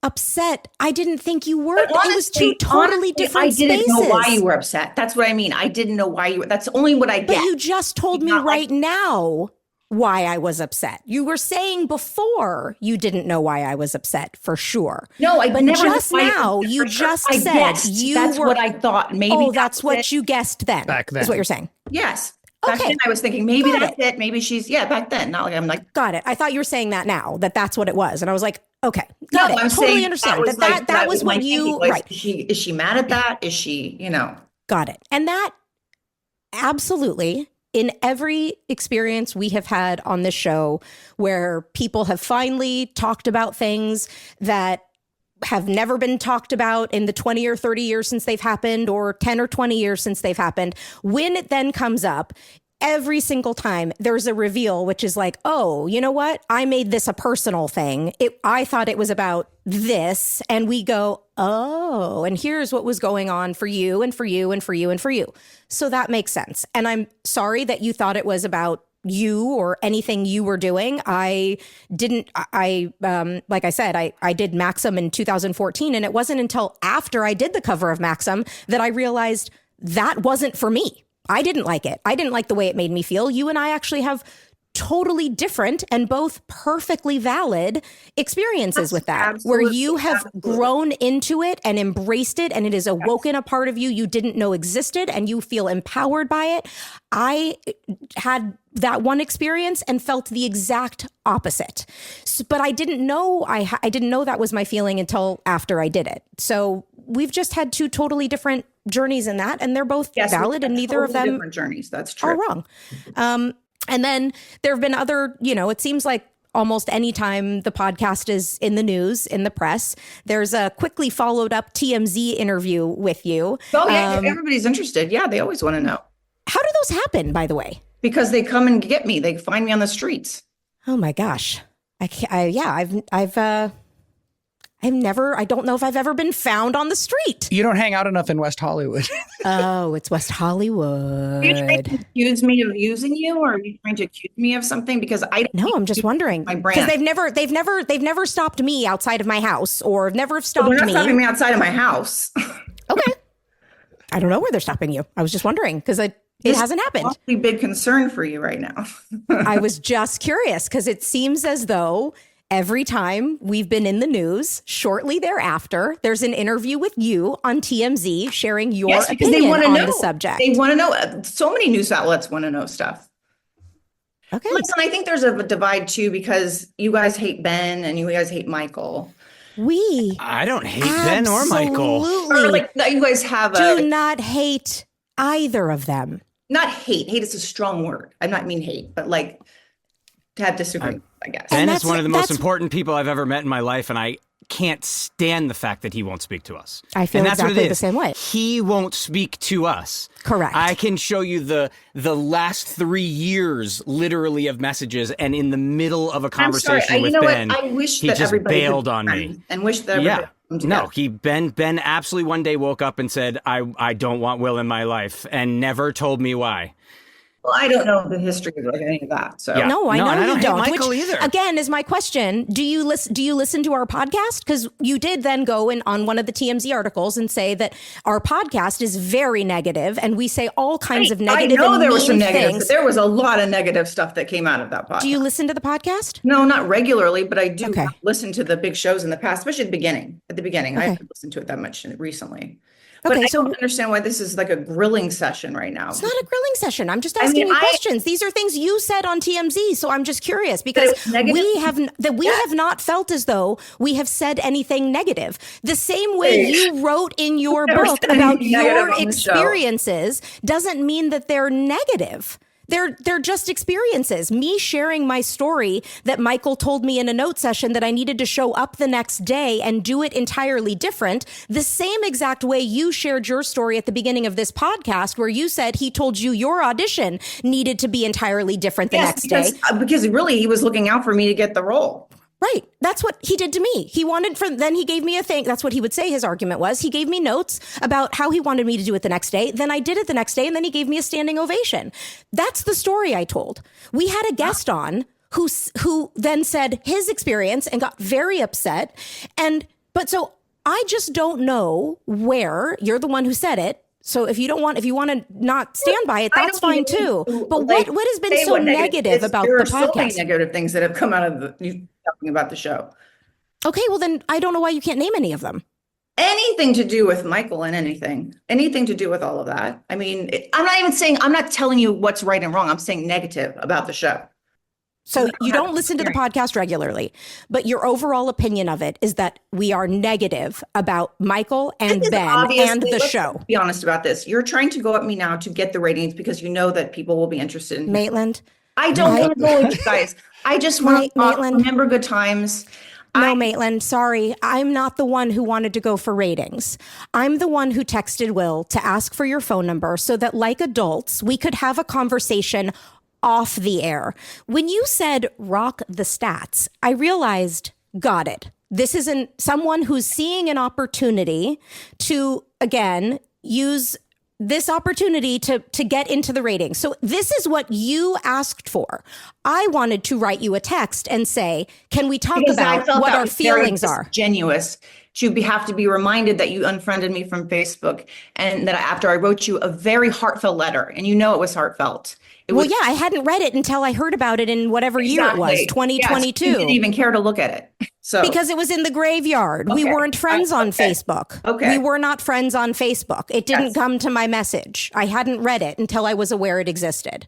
upset. I didn't think you were. It was two totally different spaces. I didn't know why you were upset. That's what I mean. I didn't know why you were. That's only what I get. But you just told me right now why I was upset. You were saying before you didn't know why I was upset, for sure. No, I but never. Just now, you just said you that's what I thought. Maybe that's what you guessed then. Back then is what you're saying. Yes. Back then I was thinking maybe that's it. Maybe she's back then. Not like I'm like got it. I thought you were saying that now that's what it was, and I was like, okay, got it. Totally understand that was what you right. Is she mad at that? Is she got it? And that absolutely. In every experience we have had on this show where people have finally talked about things that have never been talked about in the 20 or 30 years since they've happened, or 10 or 20 years since they've happened. When it then comes up, every single time there's a reveal, which is like, oh, you know what? I made this a personal thing. I thought it was about this. And we go, oh, and here's what was going on for you and for you and for you and for you. So that makes sense. And I'm sorry that you thought it was about you or anything you were doing. I didn't, like I said, I did Maxim in 2014. And it wasn't until after I did the cover of Maxim that I realized that wasn't for me. I didn't like it. I didn't like the way it made me feel. You and I actually have totally different and both perfectly valid experiences with that, where you have grown into it and embraced it, and it is awoken a part of you you didn't know existed, and you feel empowered by it. I had that one experience and felt the exact opposite, but I didn't know I didn't know that was my feeling until after I did it. So we've just had two totally different journeys in that, and they're both valid, and neither of them different journeys. That's true. Are wrong. And then there have been other, it seems like almost any time the podcast is in the news, in the press, there's a quickly followed up TMZ interview with you. Oh, yeah. Everybody's interested. Yeah. They always want to know. How do those happen, by the way? Because they come and get me. They find me on the streets. Oh my gosh. I don't know if I've ever been found on the street. You don't hang out enough in West Hollywood. Oh, it's West Hollywood. Are you trying to accuse me of using you, or are you trying to accuse me of something? Because I'm just wondering. Because they've never stopped me outside of my house, or never stopped me. They're not stopping me outside of my house. Okay. I don't know where they're stopping you. I was just wondering because it hasn't happened. It's a big concern for you right now. I was just curious because it seems as though every time we've been in the news, shortly thereafter, there's an interview with you on TMZ sharing your opinion on the subject. They want to know. So many news outlets want to know stuff. Okay. Listen, I think there's a divide too, because you guys hate Ben and you guys hate Michael. I don't hate Ben or Michael. Or like you guys have do not hate either of them. Not hate. Hate is a strong word. I not mean hate, but like to have disagreement, I guess. Ben is one of the most important people I've ever met in my life, and I can't stand the fact that he won't speak to us. I feel exactly the same way. He won't speak to us. Correct. I can show you the last 3 years, literally, of messages, and in the middle of a conversation with Ben, I wish he that just everybody bailed on me. And wish that everybody No, Ben absolutely one day woke up and said, I don't want Will in my life, and never told me why. Well, I don't know the history of any of that. So No, I know and I don't you don't. hate Michael either. Again, is my question: Do you listen to our podcast? Because you did then go in on one of the TMZ articles and say that our podcast is very negative, and we say all kinds of negative. I know there was some negative things. There was a lot of negative stuff that came out of that podcast. Do you listen to the podcast? No, not regularly, but I do listen to the big shows in the past, especially at the beginning. I haven't listened to it that much recently. But I don't understand why this is like a grilling session right now. It's not a grilling session. I'm just asking you questions. These are things you said on TMZ, so I'm just curious because we have not felt as though we have said anything negative. The same way you wrote in your book about your experiences doesn't mean that they're negative. They're just experiences. Me sharing my story that Michael told me in a note session that I needed to show up the next day and do it entirely different. The same exact way you shared your story at the beginning of this podcast, where you said he told you your audition needed to be entirely different the next day. Because really he was looking out for me to get the role. Right. That's what he did to me. Then he gave me a thing. That's what he would say his argument was. He gave me notes about how he wanted me to do it the next day. Then I did it the next day, and then he gave me a standing ovation. That's the story I told. We had a guest on who then said his experience and got very upset. So I just don't know where you're the one who said it. So if you want to not stand by it, that's fine too. But what has been so negative about the podcast? There are so many negative things that have come out of you talking about the show. Okay, well then I don't know why you can't name any of them. Anything to do with Michael and anything to do with all of that. I mean, I'm not telling you what's right and wrong. I'm saying negative about the show. So you don't listen to the podcast regularly, but your overall opinion of it is that we are negative about Michael and Ben and the show. Be honest about this. You're trying to go at me now to get the ratings because you know that people will be interested in Maitland. I don't want to go with you guys. I just want to remember good times. No, Maitland, sorry. I'm not the one who wanted to go for ratings. I'm the one who texted Will to ask for your phone number so that, like adults, we could have a conversation off the air. When you said rock the stats, I realized, got it. This is someone who's seeing an opportunity to, again, use this opportunity to get into the ratings. So this is what you asked for. I wanted to write you a text and say, can we talk about what our feelings are? Genuous to have to be reminded that you unfriended me from Facebook, and that after I wrote you a very heartfelt letter, and it was heartfelt. I hadn't read it until I heard about it in whatever year it was, 2022. Yes, you didn't even care to look at it. So because it was in the graveyard. Okay. We weren't friends on Facebook. Okay. We were not friends on Facebook. It didn't come to my message. I hadn't read it until I was aware it existed.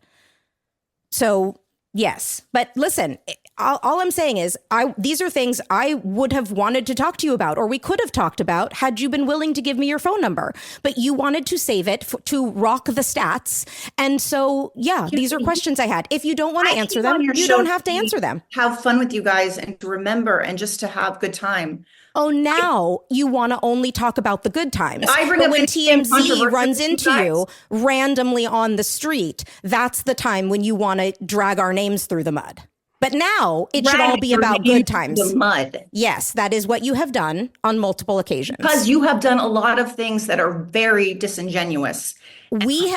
So, yes. But listen, all I'm saying is these are things I would have wanted to talk to you about, or we could have talked about had you been willing to give me your phone number. But you wanted to save it to rock the stats. And so, these are questions I had. If you don't want to answer them, you don't have to answer them. Have fun with you guys and to remember and just to have good time. Oh, now you want to only talk about the good times. But when TMZ runs into you randomly on the street, that's the time when you want to drag our names through the mud. But now it should all be about good times. The mud. Yes, that is what you have done on multiple occasions. Because you have done a lot of things that are very disingenuous. Name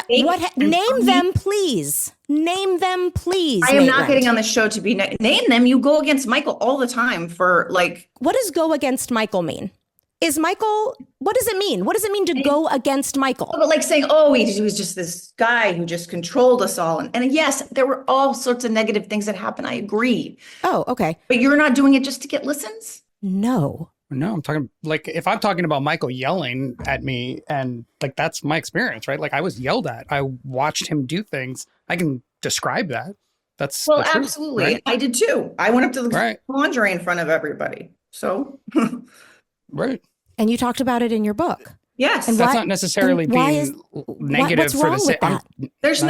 them, please. Name them, please. I am not getting on the show to be name them. You go against Michael all the time for like. What does go against Michael mean? What does it mean? What does it mean to go against Michael? But like saying, he was just this guy who just controlled us all. And yes, there were all sorts of negative things that happened. I agree. Oh, okay. But you're not doing it just to get listens? No, I'm talking if I'm talking about Michael yelling at me, and that's my experience, right? I was yelled at. I watched him do things. I can describe that. That's the truth, absolutely. Right? I did too. I went up to the laundry in front of everybody. So. Right. And you talked about it in your book. Yes. And that's not necessarily being negative what's wrong with that? There's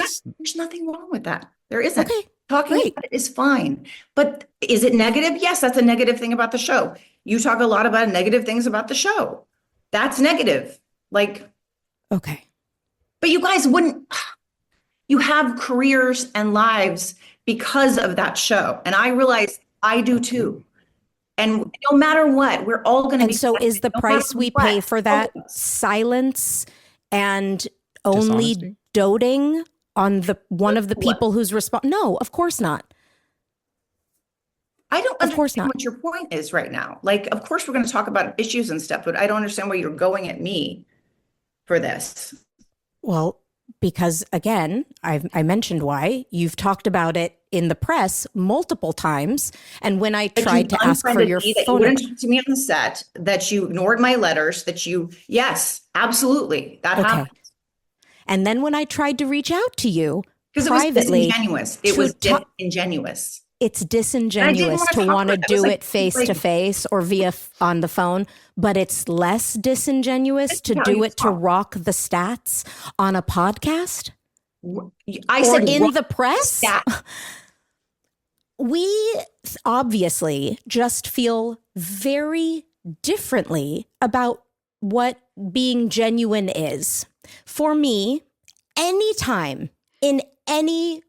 nothing wrong with that. There isn't. Okay. Talking about it is fine. But is it negative? Yes, that's a negative thing about the show. You talk a lot about negative things about the show. That's negative. Okay. But you guys you have careers and lives because of that show. And I realize I do too. And no matter what, we're all going to be. And so is the price we pay for that silence and only dishonesty? Doting on one of the people who's responsible? No, of course not. I don't understand what your point is right now. Of course, we're going to talk about issues and stuff, but I don't understand why you're going at me for this. Well, because again, I mentioned why. You've talked about it in the press multiple times. And when I tried to ask for your phone number. You wouldn't talk to me on the set, that you ignored my letters, yes, absolutely. That happened. And then when I tried to reach out to you privately. It was disingenuous. It's disingenuous to want to do it face to face or on the phone, but it's less disingenuous to do it to rock the stats on a podcast. I said in the press. We obviously just feel very differently about what being genuine is. For me, anytime in any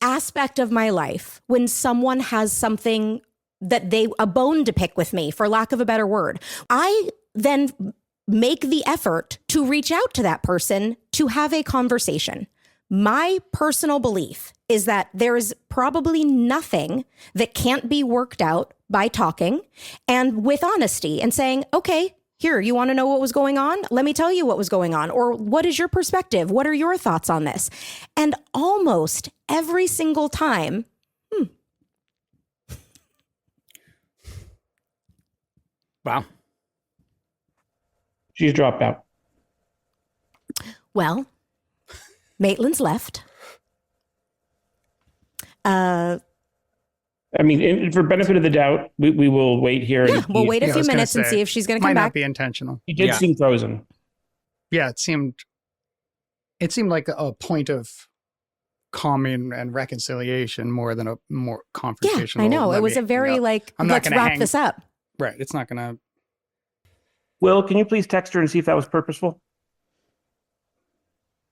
aspect of my life, when someone has something a bone to pick with me, for lack of a better word, I then make the effort to reach out to that person to have a conversation. My personal belief is that there is probably nothing that can't be worked out by talking and with honesty and saying, okay, here, you want to know what was going on? Let me tell you what was going on. Or what is your perspective? What are your thoughts on this? And almost every single time, Wow. She's dropped out. Well, Maitland's left. I mean, for benefit of the doubt, we will wait here. Yeah, we'll wait a few minutes and see if she's going to come back. Might not be intentional. He did seem frozen. Yeah, it seemed like a point of calming and reconciliation more than a more confrontational. Yeah, I know. It was a very let's wrap this up. Right. It's not going to. Will, can you please text her and see if that was purposeful?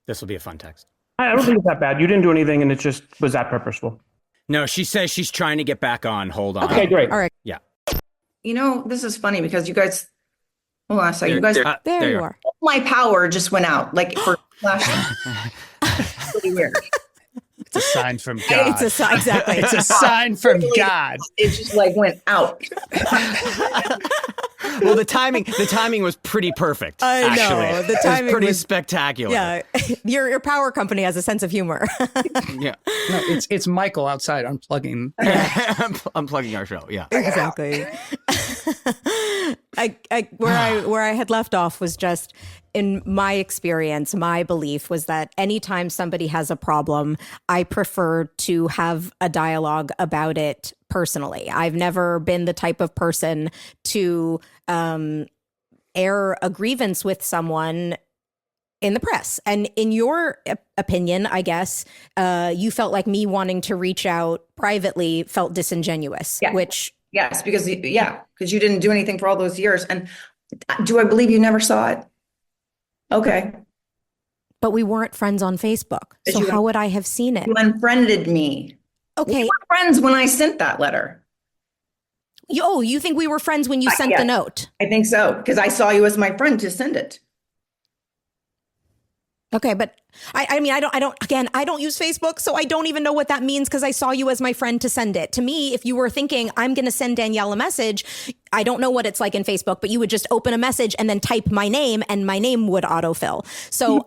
This will be a fun text. I don't think it's that bad. You didn't do anything, and it just was that purposeful. No, she says she's trying to get back on. Hold on. Okay, great. All right. Yeah. You know, this is funny because you guys, hold on a second. You guys, There you are. my power just went out like for flash. It's really weird. It's a sign from God. Exactly. It's a sign from God. It just like went out. Well, the timing was pretty perfect. I know. Actually. The timing was pretty was spectacular. Yeah, your power company has a sense of humor. Yeah. No, it's Michael outside unplugging. Unplugging our show. Yeah. Exactly. Where I had left off was just, in my experience, my belief was that anytime somebody has a problem, I prefer to have a dialogue about it personally. I've never been the type of person to air a grievance with someone in the press. And in your opinion, I guess, you felt like me wanting to reach out privately felt disingenuous, which... Yes, because you didn't do anything for all those years. And do I believe you never saw it? Okay. But we weren't friends on Facebook. So how would I have seen it? You unfriended me. Okay. We were friends when I sent that letter. You think we were friends when you sent the note? I think so, because I saw you as my friend to send it. Okay, but I mean, I don't use Facebook, so I don't even know what that means because I saw you as my friend to send it. To me, if you were thinking, I'm going to send Danielle a message, I don't know what it's like in Facebook, but you would just open a message and then type my name and my name would autofill. So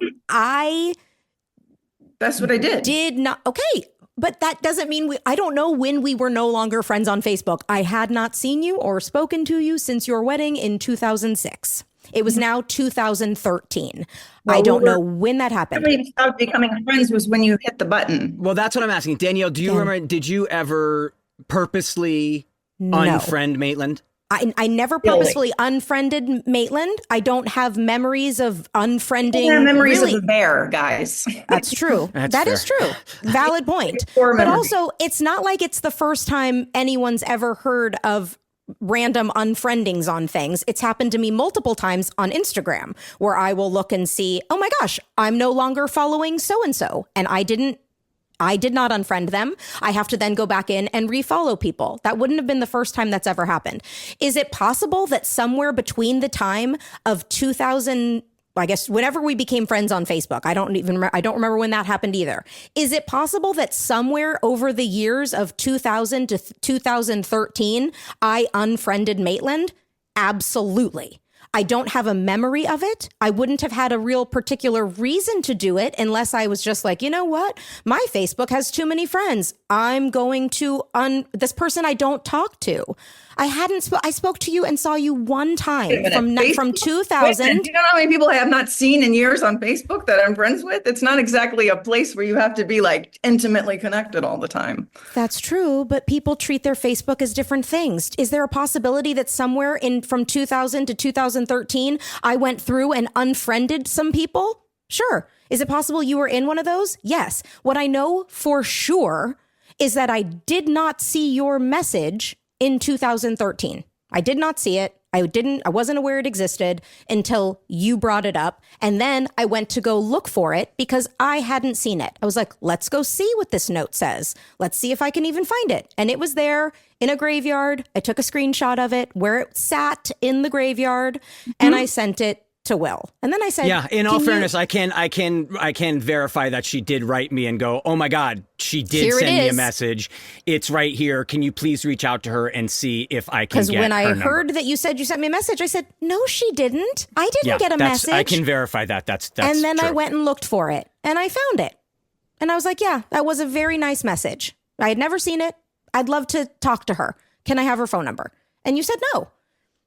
That's what I did. Did not. Okay. But that doesn't mean I don't know when we were no longer friends on Facebook. I had not seen you or spoken to you since your wedding in 2006. It was now 2013. Well, I don't know when that happened. When we stopped becoming friends was when you hit the button. Well, that's what I'm asking. Danielle, do you remember, did you ever purposely unfriend Maitland? I never purposefully unfriended Maitland. I don't have memories of unfriending. I have memories of the bear, guys. That's true. That is true. Valid point. But also, it's not like it's the first time anyone's ever heard of random unfriendings on things. It's happened to me multiple times on Instagram where I will look and see, oh my gosh, I'm no longer following so-and-so. And I did not unfriend them. I have to then go back in and refollow people. That wouldn't have been the first time that's ever happened. Is it possible that somewhere between the time of 2000, I guess whenever we became friends on Facebook, I don't remember when that happened either. Is it possible that somewhere over the years of 2000 to 2013, I unfriended Maitland? Absolutely. I don't have a memory of it. I wouldn't have had a real particular reason to do it unless I was just like, you know what? My Facebook has too many friends. I'm going to this person I don't talk to. I spoke to you and saw you one time from 2000. Do you know how many people I have not seen in years on Facebook that I'm friends with? It's not exactly a place where you have to be like intimately connected all the time. That's true, but people treat their Facebook as different things. Is there a possibility that somewhere from 2000 to 2013, I went through and unfriended some people? Sure. Is it possible you were in one of those? Yes. What I know for sure is that I did not see your message in 2013. I did not see it. I wasn't aware it existed until you brought it up. And then I went to go look for it because I hadn't seen it. I was like, let's go see what this note says. Let's see if I can even find it. And it was there in a graveyard. I took a screenshot of it where it sat in the graveyard and I sent it to Will. And then I said, yeah, in all fairness, I can verify that she did write me and go, oh my God, she did send me a message. It's right here. Can you please reach out to her and see if I can get her number? Because when I heard that you said you sent me a message, I said, no, she didn't. I didn't get a message. I can verify that. That's And then true. I went and looked for it and I found it. And I was like, yeah, that was a very nice message. I had never seen it. I'd love to talk to her. Can I have her phone number? And you said no.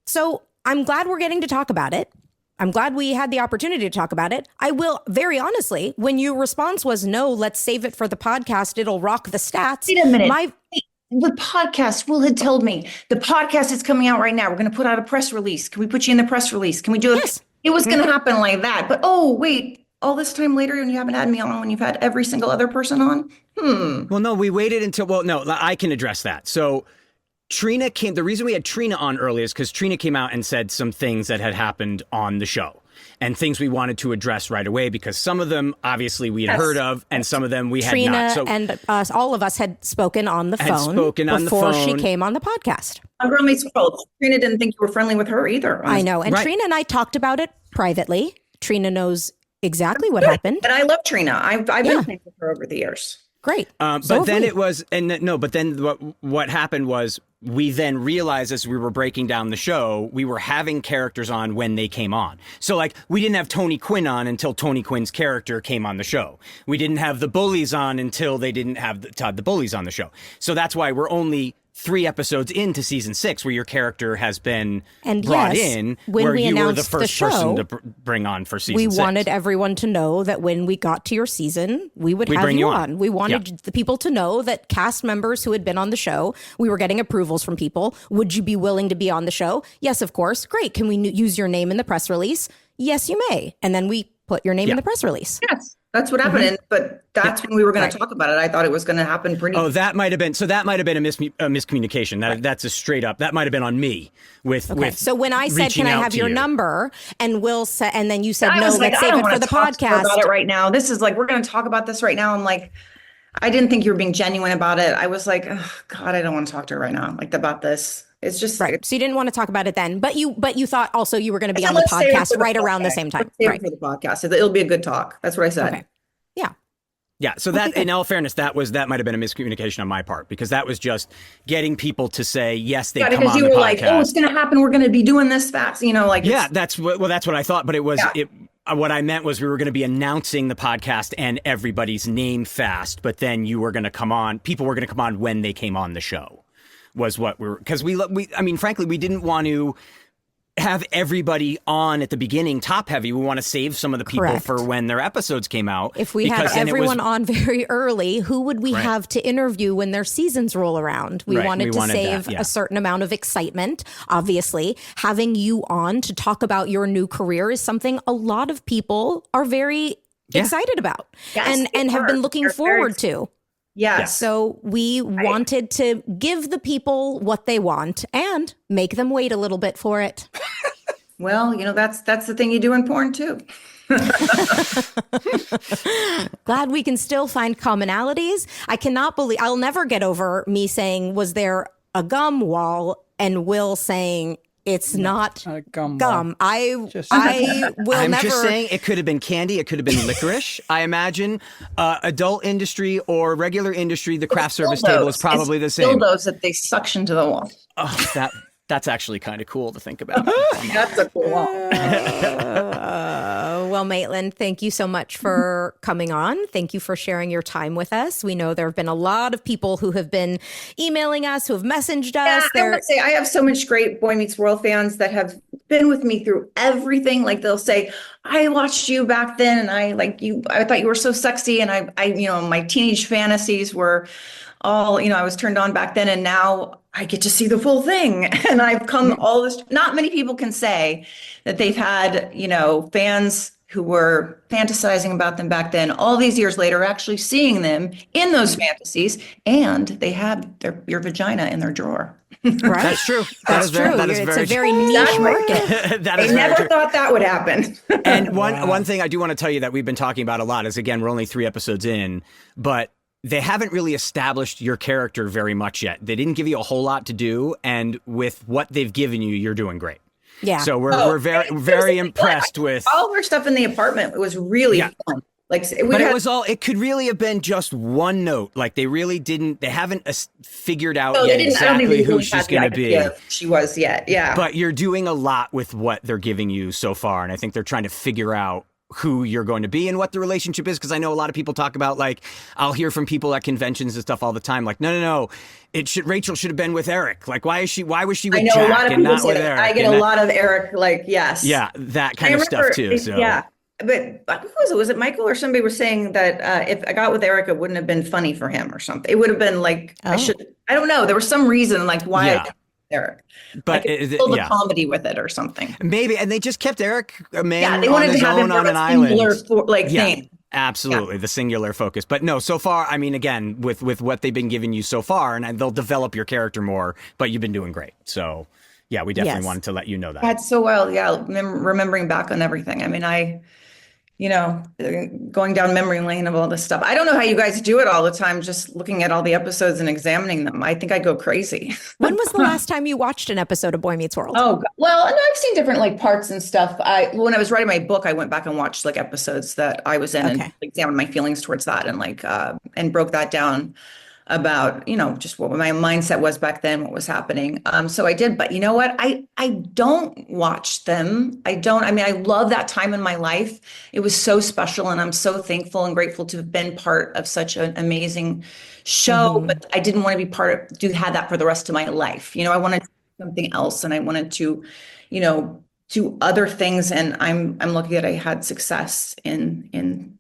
So I'm glad we're getting to talk about it. I'm glad we had the opportunity to talk about it. I will, very honestly, when your response was, no, let's save it for the podcast, it'll rock the stats. Wait a minute. The podcast, Will had told me, the podcast is coming out right now. We're going to put out a press release. Can we put you in the press release? Can we do it? Yes. It was going to happen like that. But, wait, all this time later and you haven't had me on when you've had every single other person on? Well, no, we waited until, no, I can address that. So Trina the reason we had Trina on early is because Trina came out and said some things that had happened on the show and things we wanted to address right away, because some of them obviously we had heard of and some of them we Trina had not. So and all of us had spoken on the phone before she came on the podcast. On Girl Meets World, Trina didn't think you were friendly with her either. I know. And Trina and I talked about it privately. Trina knows exactly what happened. And I love Trina. I've been friends with her over the years. Great. But then it was, but then what happened was we then realized as we were breaking down the show, we were having characters on when they came on. So like we didn't have Tony Quinn on until Tony Quinn's character came on the show. We didn't have the bullies on until they didn't have the bullies on the show. So that's why we're only 3 episodes into season 6 where your character has been brought in, when where we you were the announced the first show, person to bring on for season 6. We wanted everyone to know that when we got to your season, we would have you on. We wanted the people to know that cast members who had been on the show, we were getting approvals from people. Would you be willing to be on the show? Yes, of course. Great. Can we use your name in the press release? Yes, you may. And then we put your name in the press release. Yes. That's what happened. But that's when we were going to talk about it. I thought it was going to happen pretty. Oh, that might have been. So that might have been a miscommunication. That's a straight up. That might have been on me. With so when I said, "Can I have your number?" and Will said, and then you said, "No, let's save it for the podcast." About it right now. This is like we're going to talk about this right now. I'm like, I didn't think you were being genuine about it. I was like, oh, God, I don't want to talk to her right now, like about this. It's just right. So you didn't want to talk about it then, but you thought also you were going to be on the podcast right around the same time. Right for the podcast, it'll be a good talk. That's what I said. Okay. Yeah. Yeah. So that, in all fairness, that might have been a miscommunication on my part, because that was just getting people to say yes, they come on the podcast. Because you were like, oh, it's going to happen. We're going to be doing this fast. That's what I thought. But it was what I meant was we were going to be announcing the podcast and everybody's name fast, but then you were going to come on. People were going to come on when they came on the show. Was what because I mean, frankly, we didn't want to have everybody on at the beginning top heavy. We want to save some of the people for when their episodes came out. If we had everyone on very early, who would we have to interview when their seasons roll around? We wanted to save a certain amount of excitement. Obviously, having you on to talk about your new career is something a lot of people are very excited about and have been looking forward to. Yeah. So we wanted to give the people what they want and make them wait a little bit for it. Well, that's the thing you do in porn too. Glad we can still find commonalities. I cannot believe I'll never get over me saying, was there a gum wall? And Will saying, it's not gum. I will I'm never. just saying it could have been candy. It could have been licorice. I imagine adult industry or regular industry, the craft service table is probably the same. Dildos that they suction to the wall. Oh, that's actually kind of cool to think about. That's a cool wall. Well, Maitland, thank you so much for coming on. Thank you for sharing your time with us. We know there have been a lot of people who have been emailing us, who have messaged us. I would say I have so much great Boy Meets World fans that have been with me through everything. Like they'll say, I watched you back then and I thought you were so sexy. And I my teenage fantasies were all, I was turned on back then, and now I get to see the full thing. And I've come all this. Not many people can say that they've had, fans who were fantasizing about them back then, all these years later, actually seeing them in those fantasies, and they had your vagina in their drawer. Right. That's true. That's true. It's a very niche market. I never thought that would happen. And one thing I do want to tell you that we've been talking about a lot is, again, we're only 3 episodes in, but they haven't really established your character very much yet. They didn't give you a whole lot to do, and with what they've given you, you're doing great. Yeah. So we're very impressed with all of our stuff in the apartment. It was really fun. It could really have been just one note. Like they haven't figured out yet exactly who she's going to be. She was yet. Yeah. But you're doing a lot with what they're giving you so far. And I think they're trying to figure out who you're going to be and what the relationship is. Because I know a lot of people talk about, like, I'll hear from people at conventions and stuff all the time. Like, no. Rachel should have been with Eric. Like, why was she with Jack and not with Eric? I get a lot of Eric, yes. Yeah, that kind of stuff too. So. Yeah. But who was it? Was it Michael or somebody was saying that if I got with Eric, it wouldn't have been funny for him or something. It would have been like, I don't know. There was some reason like why I got with Eric. But the comedy with it or something. Maybe. And they just kept Eric a man they wanted on his to have own him on an island. Thing. Absolutely, the singular focus. But no, so far, I mean, again, with what they've been giving you so far, and they'll develop your character more, but you've been doing great. So, yeah, we definitely wanted to let you know that. That's so well, yeah, remembering back on everything. I mean, going down memory lane of all this stuff. I don't know how you guys do it all the time, just looking at all the episodes and examining them. I think I go crazy. When was the last time you watched an episode of Boy Meets World? Oh, well, and I've seen different like parts and stuff. When I was writing my book, I went back and watched like episodes that I was in and examined my feelings towards that and like and broke that down about, just what my mindset was back then, what was happening. So I did, but you know what? I don't watch them. I love that time in my life. It was so special and I'm so thankful and grateful to have been part of such an amazing show, but I didn't want to be have that for the rest of my life. I wanted to do something else and I wanted to, do other things. And I'm lucky that I had success in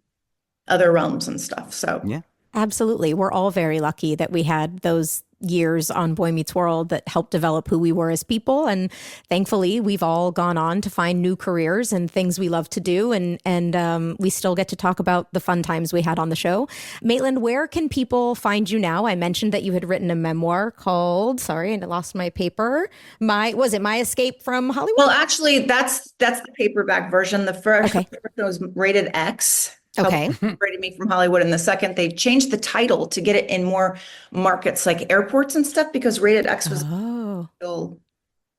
other realms and stuff. So yeah. Absolutely. We're all very lucky that we had those years on Boy Meets World that helped develop who we were as people. And thankfully, we've all gone on to find new careers and things we love to do. And we still get to talk about the fun times we had on the show. Maitland, where can people find you now? I mentioned that you had written a memoir called, sorry, and I lost my paper. My Escape from Hollywood? Well, actually, that's the paperback version. The first was rated X. Okay. Separated me from Hollywood. And the second, they changed the title to get it in more markets like airports and stuff because rated X was still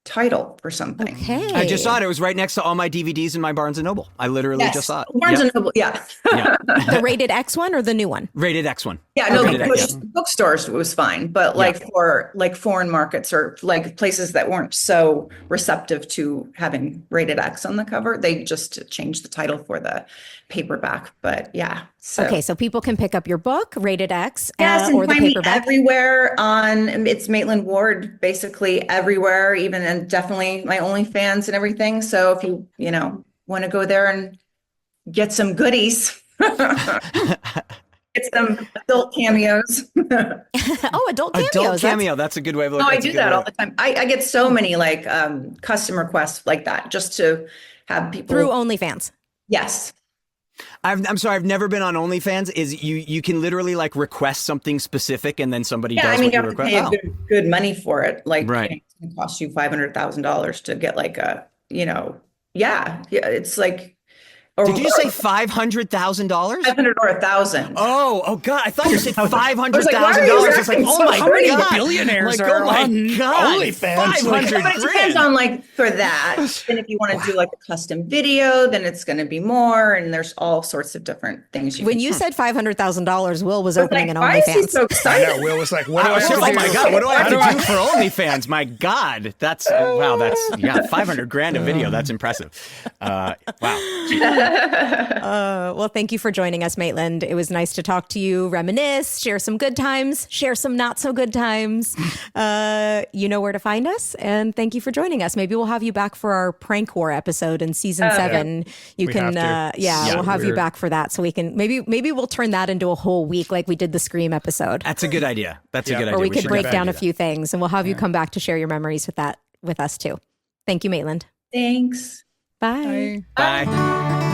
title for something. Okay. I just saw it. It was right next to all my DVDs in my Barnes & Noble. I literally just saw it. Barnes & Noble, yeah. The rated X one or the new one? Rated X one. Yeah, no, the bookstores was fine. But for like foreign markets or like places that weren't so receptive to having rated X on the cover, they just changed the title for the paperback. But yeah. So people can pick up your book, Rated X, and or the find paperback. Me everywhere it's Maitland Ward, basically everywhere, even and definitely my OnlyFans and everything. So if you want to go there and get some goodies, get some adult cameos. Adult cameos. Adult cameo. That's a good way of looking at it. I do that all the time. I get so many like custom requests like that just to have people through OnlyFans. Yes. I'm sorry, I've never been on OnlyFans. Is you can literally like request something specific and then somebody does what you request? You have to pay good money for it. Like it's going to cost you $500,000 to get like a, it's like. Did you say $500,000? 500 or 1,000. Oh God! I thought you said $500,000. It's like, oh my how many God. billionaires like, are oh my on God. OnlyFans? 500 But it depends on like for that. And if you want to do like a custom video, then it's going to be more. And there's all sorts of different things. When you said $500,000, Will was opening an why is he OnlyFans. so excited? I know, Will was like, what do I have to Oh do? my God! What do I have to do for OnlyFans? My God, that's $500,000 a video. That's impressive. Wow. Well, thank you for joining us, Maitland. It was nice to talk to you, reminisce, share some good times, share some not so good times. You know where to find us. And thank you for joining us. Maybe we'll have you back for our prank war episode in season 7. We'll have you back for that. So we can, maybe we'll turn that into a whole week like we did the Scream episode. That's a good idea. That's a good idea. Or we could break down a few things and we'll have you come back to share your memories with us too. Thank you, Maitland. Thanks. Bye. Bye.